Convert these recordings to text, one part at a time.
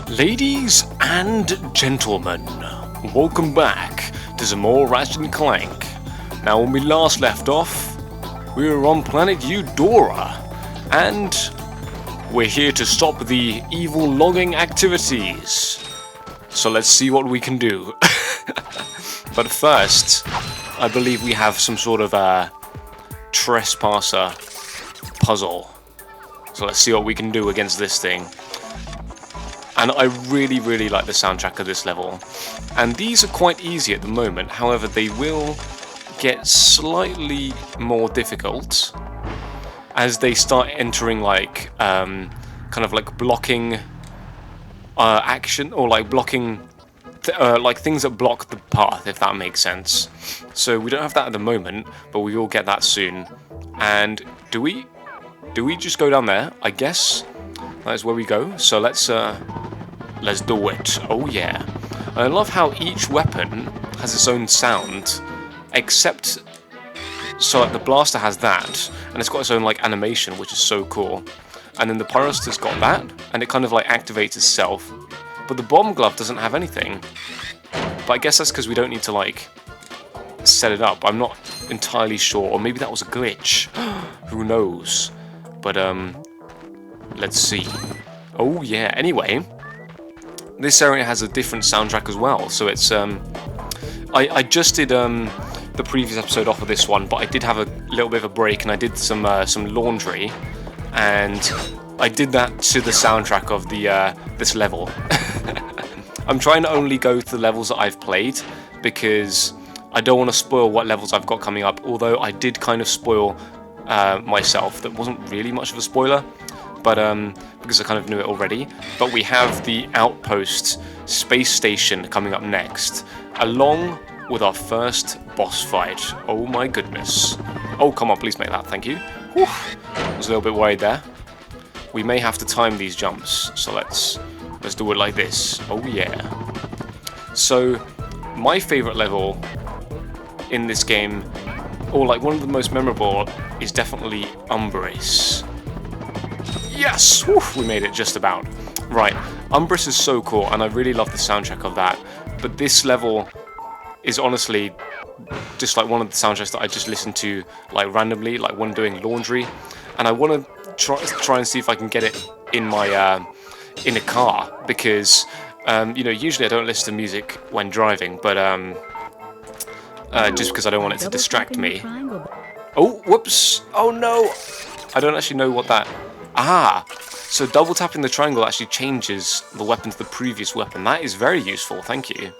Ladies and gentlemen, welcome back to some more Ratchet and Clank. Now, when we last left off, we were on planet Eudora, and we're here to stop the evil logging activities. So let's see what we can do. But first, I believe we have some sort of trespasser puzzle. So let's see what we can do against this thing. And I really like the soundtrack of this level. And these are quite easy at the moment, however they will get slightly more difficult as they start entering like kind of like blocking action, or like blocking like things that block the path, if that makes sense. So we don't have that at the moment, but we will get that soon. And do we just go down there? I guess that is where we go. So let's do it. Oh yeah. I love how each weapon has its own sound, except so like the blaster has that, and it's got its own like animation, which is so cool. And then the Pyroster's got that, and it kind of like activates itself. But the bomb glove doesn't have anything. But I guess that's because we don't need to like set it up. I'm not entirely sure, or maybe that was a glitch. Who knows? But let's see. Oh yeah. Anyway, this area has a different soundtrack as well. So it's I just did the previous episode off of this one, but I did have a little bit of a break, and I did some laundry, and I did that to the soundtrack of the this level. I'm trying to only go to the levels that I've played because I don't want to spoil what levels I've got coming up, although I did kind of spoil myself. That wasn't really much of a spoiler, but because I kind of knew it already. But we have the Outpost space station coming up next, along with our first boss fight. Oh my goodness. Oh, come on, please make that, thank you. Whew. I was a little bit worried there. We may have to time these jumps, so let's do it like this. Oh yeah. So, my favourite level in this game, or like one of the most memorable, is definitely Umbris. Yes! Whew, we made it just about. Right, Umbris is so cool, and I really love the soundtrack of that. But this level is honestly just like one of the soundtracks that I just listen to like randomly, like when doing laundry. And I want to try and see if I can get it in my in a car, because you know, usually I don't listen to music when driving, but just because I don't want it to distract me. Oh, whoops! Oh no! I don't actually know what that. Ah, so double tapping the triangle actually changes the weapon to the previous weapon. That is very useful. Thank you.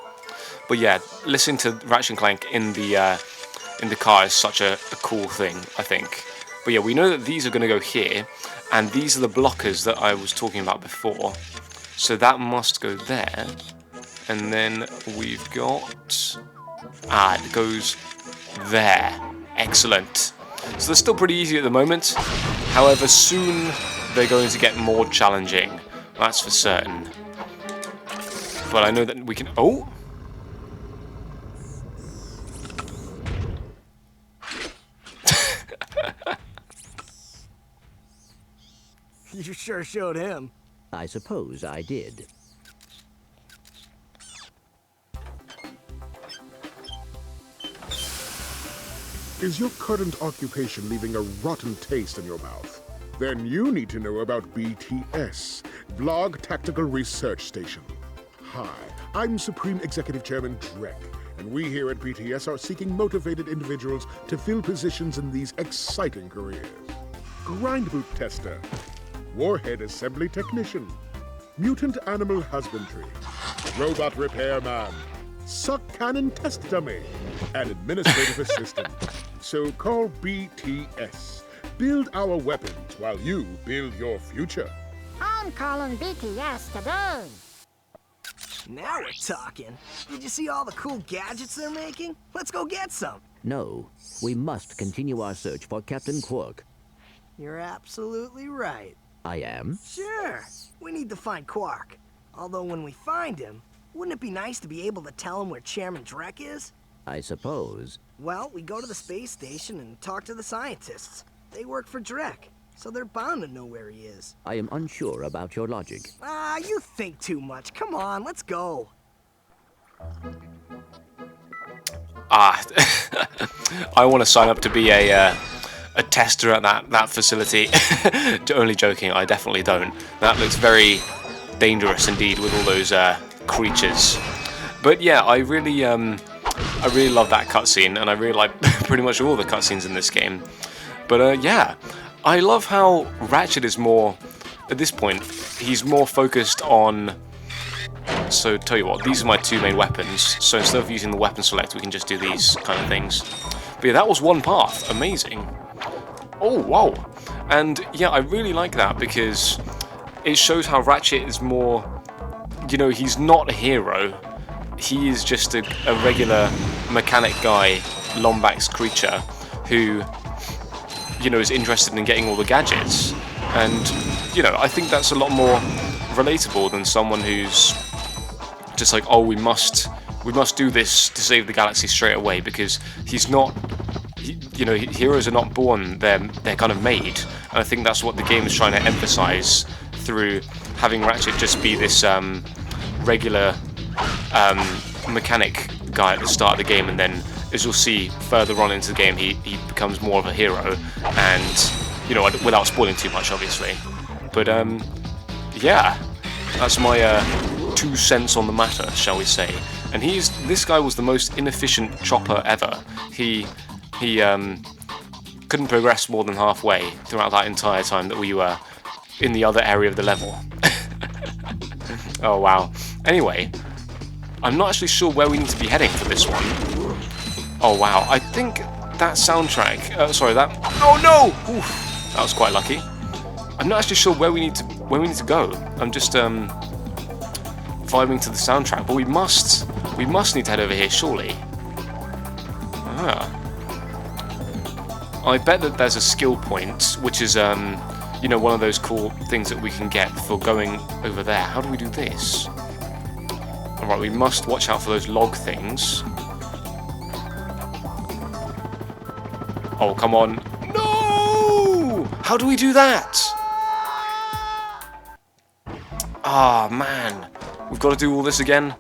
But yeah, listening to Ratchet and Clank in the car is such a cool thing, I think. But yeah, we know that these are going to go here, and these are the blockers that I was talking about before. So that must go there, and then we've got... Ah, it goes there. Excellent. So they're still pretty easy at the moment. However, soon they're going to get more challenging. That's for certain. But I know that we can... Oh! You sure showed him. I suppose I did. Is your current occupation leaving a rotten taste in your mouth? Then you need to know about BTS, Vlog Tactical Research Station. Hi, I'm Supreme Executive Chairman Drek, and we here at BTS are seeking motivated individuals to fill positions in these exciting careers. Grind boot tester, warhead assembly technician, mutant animal husbandry, robot repairman, suck cannon test dummy, and administrative assistant. So call BTS. Build our weapons while you build your future. I'm calling BTS today. Now we're talking. Did you see all the cool gadgets they're making? Let's go get some. No, we must continue our search for Captain Quark. You're absolutely right. I am? Sure. We need to find Quark. Although when we find him, wouldn't it be nice to be able to tell him where Chairman Drek is? I suppose. Well, we go to the space station and talk to the scientists. They work for Drek. so they're bound to know where he is. I am unsure about your logic. Ah, you think too much. Come on, let's go. Ah, I want to sign up to be a tester at that facility. Only joking, I definitely don't. That looks very dangerous indeed with all those creatures. But yeah, I really love that cutscene, and I really like pretty much all the cutscenes in this game. But yeah, I love how Ratchet is more, at this point, he's more focused on. So tell you what, these are my two main weapons, so instead of using the weapon select we can just do these kind of things. But yeah, that was one path, amazing. Oh wow, and yeah, I really like that because it shows how Ratchet is more, you know, he's not a hero, he is just a regular mechanic guy, Lombax creature, who, you know, is interested in getting all the gadgets. And, you know, I think that's a lot more relatable than someone who's just like, oh, we must do this to save the galaxy straight away, because he's not, you know, heroes are not born, they're kind of made. And I think that's what the game is trying to emphasize through having Ratchet just be this regular mechanic guy at the start of the game, and then as you'll see further on into the game, he becomes more of a hero, and, you know, without spoiling too much obviously. But yeah, that's my 2 cents on the matter, shall we say. And this guy was the most inefficient chopper ever. He couldn't progress more than halfway throughout that entire time that we were in the other area of the level. Oh wow. Anyway, I'm not actually sure where we need to be heading for this one. Oh wow, I think that soundtrack, oh no! Oof, that was quite lucky. I'm not actually sure where we need to go. I'm just vibing to the soundtrack, but we must need to head over here, surely. Ah. I bet that there's a skill point, which is you know, one of those cool things that we can get for going over there. How do we do this? Alright, we must watch out for those log things. Oh, come on. No! How do we do that? Ah, man. We've got to do all this again?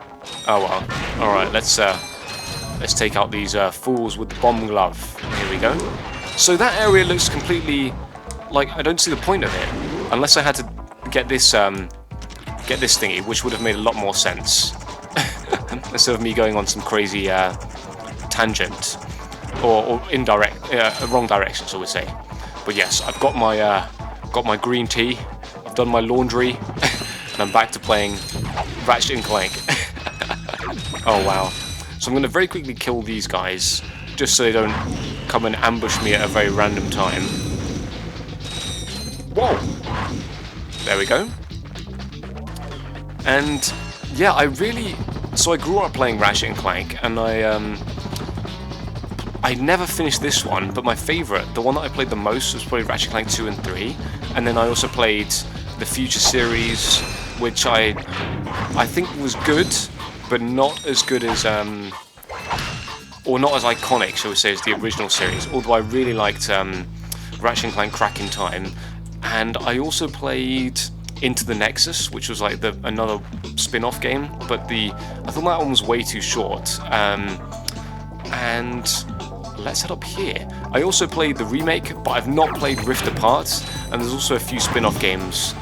Oh well. Alright, let's take out these fools with the bomb glove. Here we go. So that area looks completely, like, I don't see the point of it. Unless I had to get this thingy, which would have made a lot more sense. Instead of me going on some crazy tangent. Or indirect, wrong direction, shall we say. But yes, I've got my green tea, I've done my laundry, and I'm back to playing Ratchet and Clank. Oh wow. So I'm going to very quickly kill these guys, just so they don't come and ambush me at a very random time. Whoa! There we go. And yeah, so I grew up playing Ratchet and Clank, and I never finished this one, but my favourite, the one that I played the most, was probably Ratchet and Clank 2 and 3, and then I also played the Future series, which I think was good, but not as good as, or not as iconic, shall we say, as the original series, although I really liked Ratchet and Clank Crack in Time, and I also played Into the Nexus, which was like another spin-off game, but I thought that one was way too short, and let's head up here. I also played the remake, but I've not played Rift Apart, and there's also a few spin-off games,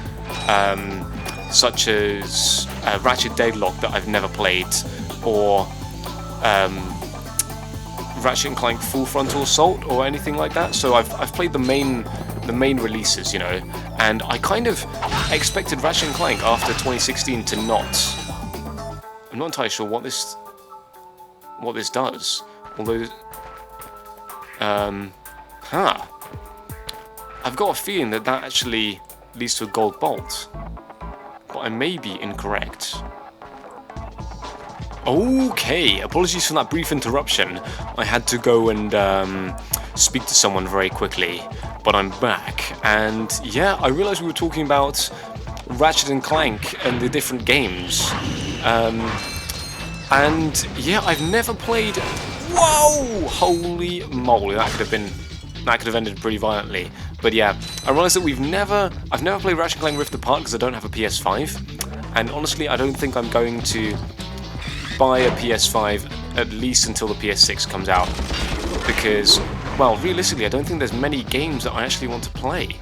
such as Ratchet Deadlock that I've never played, or Ratchet and Clank Full Frontal Assault, or anything like that. So I've played the main releases, you know, and I kind of expected Ratchet and Clank after 2016 to not. I'm not entirely sure what this does, although. I've got a feeling that actually leads to a gold bolt, but I may be incorrect. Okay, apologies for that brief interruption. I had to go and speak to someone very quickly, but I'm back, and yeah, I realised we were talking about Ratchet and Clank and the different games, and yeah, I've never played. Whoa! Holy moly, that could have ended pretty violently. But yeah, I realised that I've never played Ratchet and Clank Rift Apart because I don't have a PS5, and honestly I don't think I'm going to buy a PS5 at least until the PS6 comes out, because, well, realistically I don't think there's many games that I actually want to play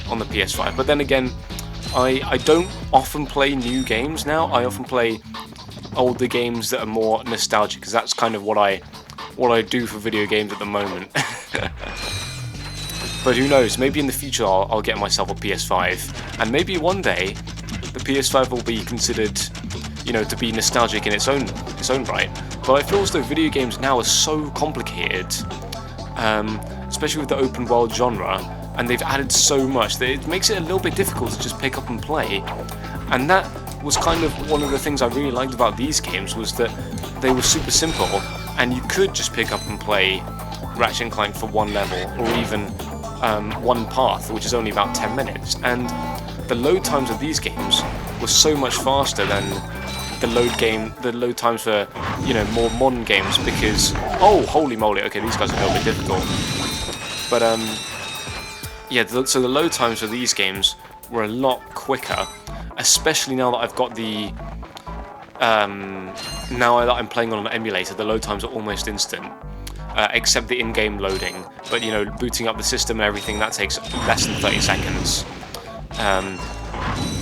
on the PS5. But then again, I don't often play new games now. I often play older games that are more nostalgic, because that's kind of what I do for video games at the moment. But who knows, maybe in the future I'll get myself a PS5, and maybe one day the PS5 will be considered, you know, to be nostalgic in its own right. But I feel as though video games now are so complicated, especially with the open world genre, and they've added so much that it makes it a little bit difficult to just pick up and play. And that was kind of one of the things I really liked about these games, was that they were super simple, and you could just pick up and play Ratchet and Clank for one level, or even one path, which is only about 10 minutes. And the load times of these games were so much faster than the load times for, you know, more modern games, because, oh, holy moly, okay, these guys are a little bit difficult. But yeah, so the load times for these games were a lot quicker, especially now that I've got the now that I'm playing on an emulator. The load times are almost instant, except the in-game loading. But, you know, booting up the system and everything, that takes less than 30 seconds.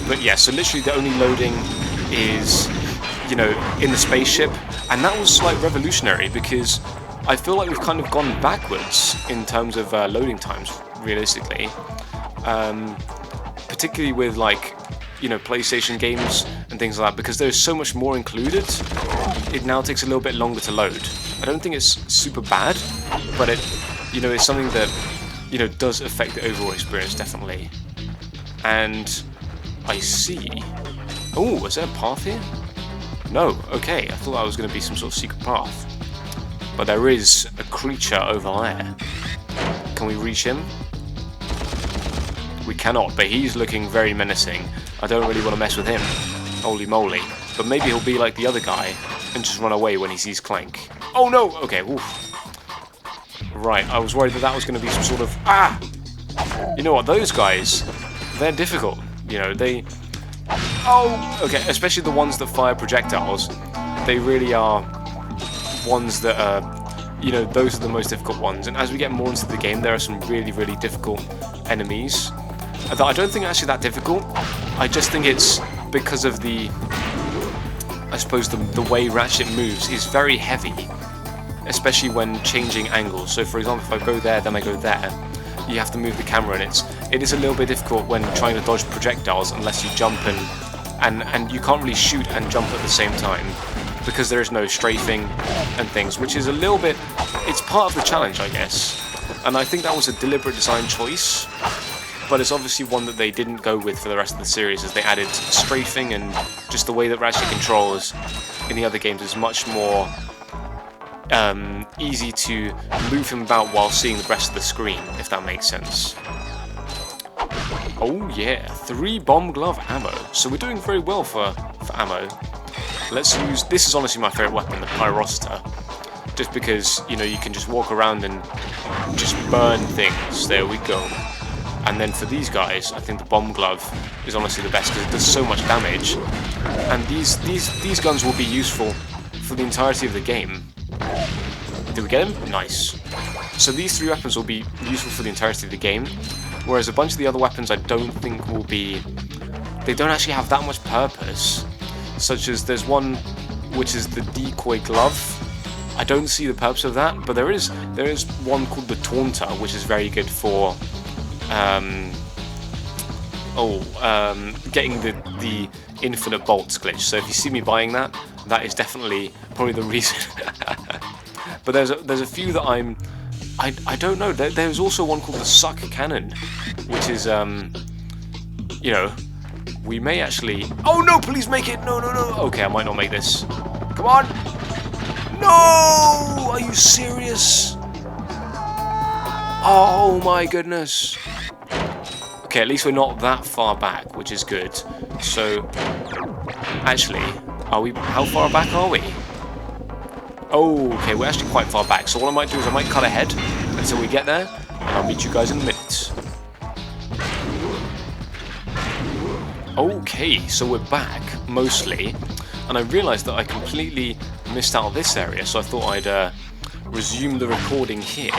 But yeah, so literally the only loading is, you know, in the spaceship, and that was like revolutionary, because I feel like we've kind of gone backwards in terms of loading times, realistically. Particularly with, like, you know, PlayStation games and things like that, because there's so much more included, it now takes a little bit longer to load. I don't think it's super bad, but it, you know, it's something that, you know, does affect the overall experience, definitely. And I see. Oh, is there a path here? No, okay, I thought that was going to be some sort of secret path. But there is a creature over there. Can we reach him? We cannot, but he's looking very menacing. I don't really want to mess with him. Holy moly. But maybe he'll be like the other guy and just run away when he sees Clank. Oh no! Okay, oof. Right, I was worried that that was going to be some sort of... Ah! You know what, those guys, they're difficult. You know, they... Oh! Okay, especially the ones that fire projectiles. They really are ones that are... You know, those are the most difficult ones. And as we get more into the game, there are some really, really difficult enemies that I don't think are actually that difficult. I just think it's because of the... I suppose the way Ratchet moves is very heavy, especially when changing angles. So for example, if I go there, then I go there, you have to move the camera, and it is a little bit difficult when trying to dodge projectiles unless you jump and you can't really shoot and jump at the same time, because there is no strafing and things, which is a little bit... It's part of the challenge, I guess. And I think that was a deliberate design choice, but it's obviously one that they didn't go with for the rest of the series, as they added strafing, and just the way that Ratchet controls in the other games is much more easy to move him about while seeing the rest of the screen, if that makes sense. Oh yeah, 3 bomb glove ammo. So we're doing very well for ammo. Let's use... This is honestly my favourite weapon, the Pyrocita. Just because, you know, you can just walk around and just burn things. There we go. And then for these guys, I think the bomb glove is honestly the best, because it does so much damage. And these guns will be useful for the entirety of the game. Did we get him? Nice. So these 3 weapons will be useful for the entirety of the game, whereas a bunch of the other weapons I don't think will be... They don't actually have that much purpose. Such as there's one which is the decoy glove. I don't see the purpose of that, but there is one called the Taunter, which is very good for getting the infinite bolts glitch. So if you see me buying that, that is definitely probably the reason. But there's a few that I don't know. There's also one called the Suck Cannon, which is you know, we may actually... Oh no, please make it! No, no, no! Okay, I might not make this. Come on! No! Are you serious? Oh my goodness. Okay, at least we're not that far back, which is good. So, actually, are we... How far back are we? Oh, okay, we're actually quite far back. So what I might do is I might cut ahead until we get there, and I'll meet you guys in a minute. Okay, so we're back, mostly, and I realised that I completely missed out this area, so I thought I'd resume the recording here,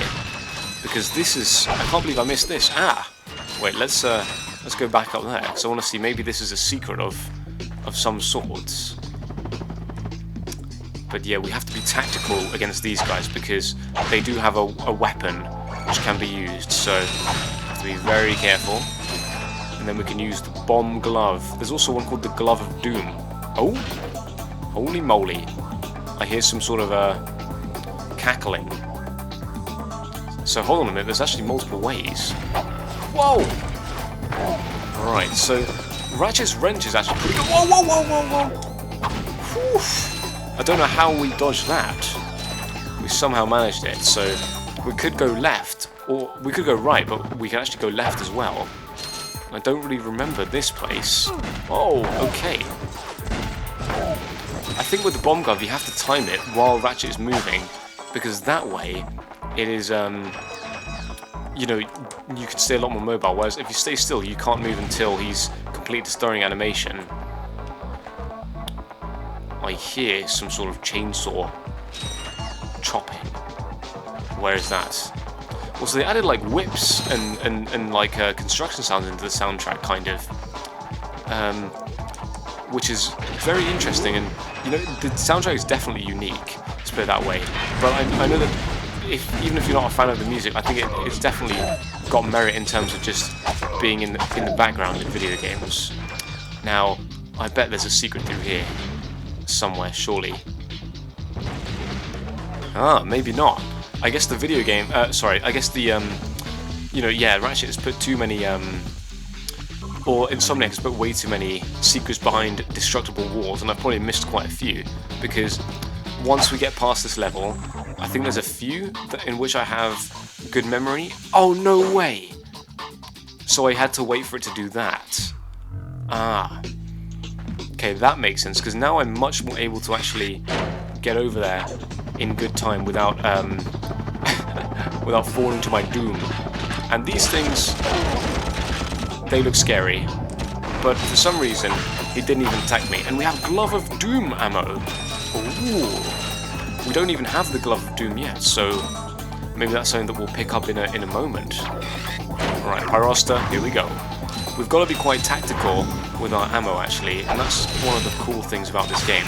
because this is... I can't believe I missed this. Ah! Wait, let's go back up there, because I want to see, maybe this is a secret of some sorts. But yeah, we have to be tactical against these guys, because they do have a weapon which can be used, so we have to be very careful. And then we can use the bomb glove. There's also one called the glove of doom. Oh! Holy moly. I hear some sort of cackling. So hold on a minute, there's actually multiple ways. Whoa! Right, so Ratchet's wrench is actually pretty good. Whoa, whoa, whoa, whoa, whoa! Whew. I don't know how we dodged that. We somehow managed it, so we could go left, or we could go right, but we can actually go left as well. I don't really remember this place. Oh, okay. I think with the bomb glove you have to time it while Ratchet is moving, because that way it is, you know, you can stay a lot more mobile, whereas if you stay still you can't move until he's completed the stirring animation. I hear some sort of chainsaw chopping. Where is that? Well, so they added like whips and like construction sounds into the soundtrack, kind of, which is very interesting. And you know, the soundtrack is definitely unique, let's put it that way. But I know that even if you're not a fan of the music, I think it's definitely got merit in terms of just being in the background in video games. Now, I bet there's a secret through here somewhere, surely. Ah, maybe not. I guess the video game, I guess the, you know, yeah, Ratchet has put too many, or Insomniac has put way too many secrets behind destructible walls, and I've probably missed quite a few, because once we get past this level, I think there's a few in which I have good memory. Oh, no way! So I had to wait for it to do that. Ah. Okay, that makes sense, because now I'm much more able to actually get over there in good time without without falling to my doom. And these things, they look scary, but for some reason he didn't even attack me. And we have Glove of Doom ammo. Ooh. We don't even have the Glove of Doom yet, so maybe that's something that we'll pick up in a moment. Alright, Pyroster, here we go. We've got to be quite tactical with our ammo, actually, and that's one of the cool things about this game.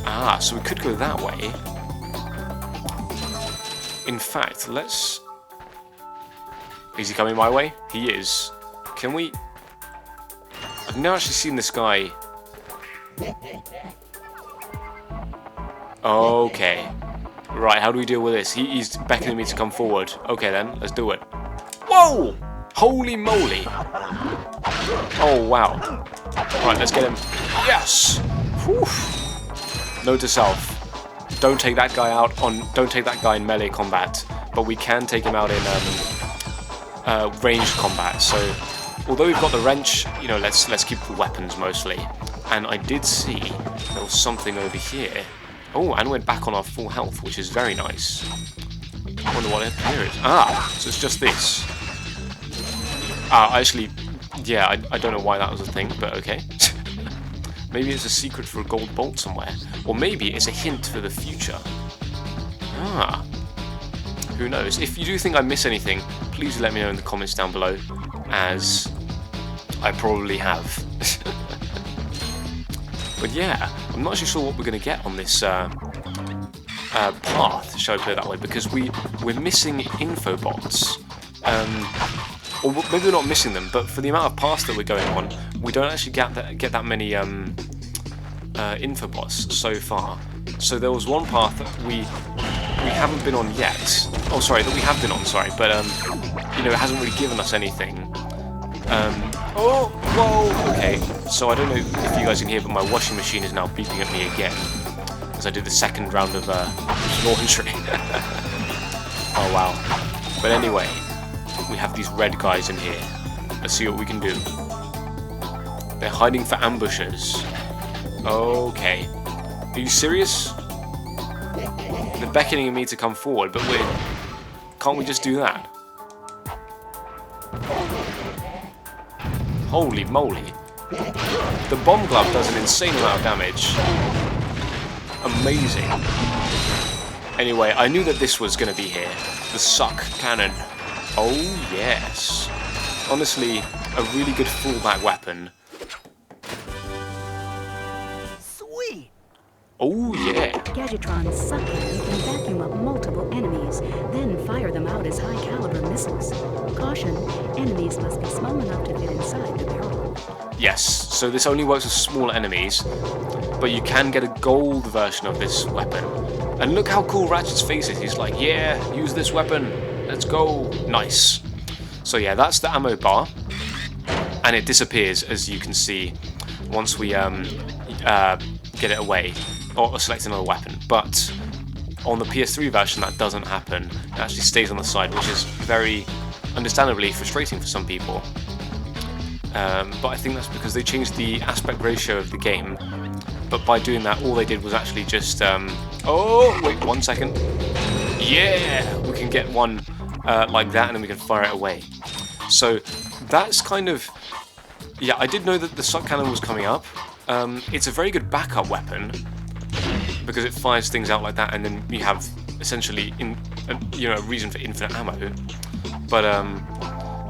Ah, so we could go that way. In fact, let's... Is he coming my way? He is. Can we... I've never actually seen this guy... Okay. Right, how do we deal with this? He's beckoning me to come forward. Okay then, let's do it. Whoa! Holy moly! Oh, wow. Right, let's get him. Yes! Whew. Note to self. Don't take that guy out on... Don't take that guy in melee combat, but we can take him out in ranged combat. So, although we've got the wrench, you know, let's keep the weapons mostly. And I did see there was something over here. Oh, and we're back on our full health, which is very nice. I wonder what here is. Ah, so it's just this. Actually, yeah, I don't know why that was a thing, but okay. Maybe it's a secret for a gold bolt somewhere. Or maybe it's a hint for the future. Ah. Who knows? If you do think I miss anything, please let me know in the comments down below, as I probably have. But yeah, I'm not actually sure what we're going to get on this path, shall I put it that way, because we're missing infobots. Or maybe we're not missing them, but for the amount of paths that we're going on, we don't actually get that many infobots so far. So there was one path that we haven't been on yet. Oh, sorry, that we have been on. Sorry, but you know, it hasn't really given us anything. Oh, whoa. Okay, so I don't know if you guys can hear, but my washing machine is now beeping at me again as I did the second round of laundry. Oh wow. But anyway. We have these red guys in here. Let's see what we can do. They're hiding for ambushes. Okay. Are you serious? They're beckoning me to come forward, but can't we just do that? Holy moly. The bomb glove does an insane amount of damage. Amazing. Anyway, I knew that this was going to be here. The suck cannon. Oh, yes. Honestly, a really good fallback weapon. Sweet! Oh, yeah. Gadgetron's suck cannon can vacuum up multiple enemies, then fire them out as high-caliber missiles. Caution, enemies must be small enough to fit inside the barrel. Yes, so this only works with small enemies, but you can get a gold version of this weapon. And look how cool Ratchet's face is. He's like, yeah, use this weapon. Let's go. Nice. So yeah, that's the ammo bar. And it disappears, as you can see, once we get it away, or select another weapon. But on the PS3 version, that doesn't happen. It actually stays on the side, which is very, understandably, frustrating for some people. But I think that's because they changed the aspect ratio of the game. But by doing that, all they did was actually just... oh, wait, 1 second. Yeah! We can get one like that, and then we can fire it away. So that's kind of... Yeah, I did know that the suck cannon was coming up. It's a very good backup weapon, because it fires things out like that, and then you have essentially a reason for infinite ammo. But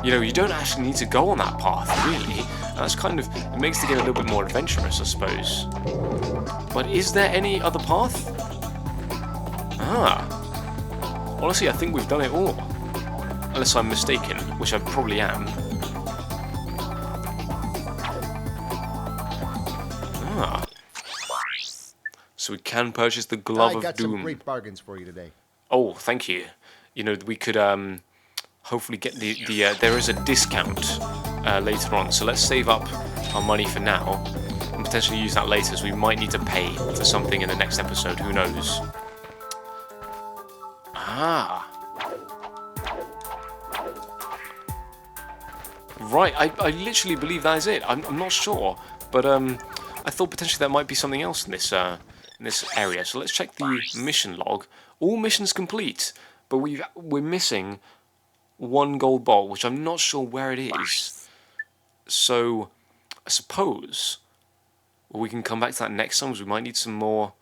you don't actually need to go on that path, really. That's kind of, it makes the game a little bit more adventurous, I suppose. But is there any other path? Honestly, I think we've done it all. Unless I'm mistaken, which I probably am. So we can purchase the Glove of Doom. I got some great bargains for you today. Oh, thank you. We could hopefully get there is a discount later on. So let's save up our money for now and potentially use that later, as we might need to pay for something in the next episode. Who knows? Right, I literally believe that is it. I'm not sure, but I thought potentially there might be something else in this area. So let's check the mission log. All missions complete, but we're missing one gold bolt, which I'm not sure where it is. So I suppose we can come back to that next time, because we might need some more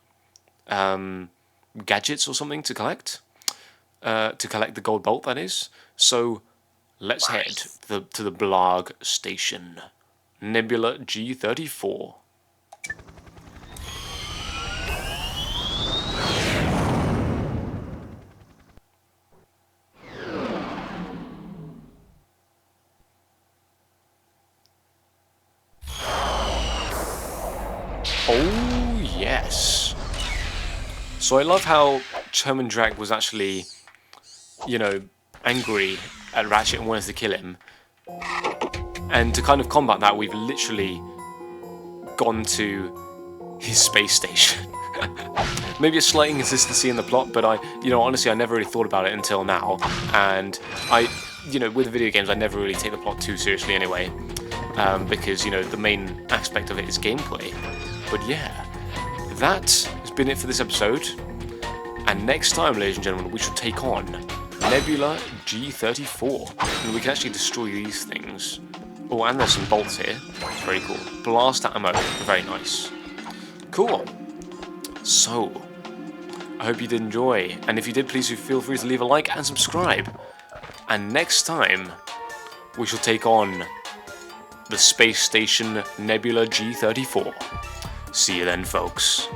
gadgets or something to collect. To collect the gold bolt, that is. So let's head to the Blarg station. Nebula G34. Oh, yes. So I love how Chairman Drag was actually, angry at Ratchet and wanted to kill him. And to kind of combat that, we've literally gone to his space station. Maybe a slight inconsistency in the plot, but honestly, I never really thought about it until now. And with video games, I never really take the plot too seriously anyway. Because, the main aspect of it is gameplay. But yeah, that has been it for this episode. And next time, ladies and gentlemen, we shall take on Nebula G34. And we can actually destroy these things. Oh, and there's some bolts here. It's very cool. Blast ammo. Very nice. Cool. So, I hope you did enjoy. And if you did, please feel free to leave a like and subscribe. And next time, we shall take on the space station Nebula G34. See you then, folks.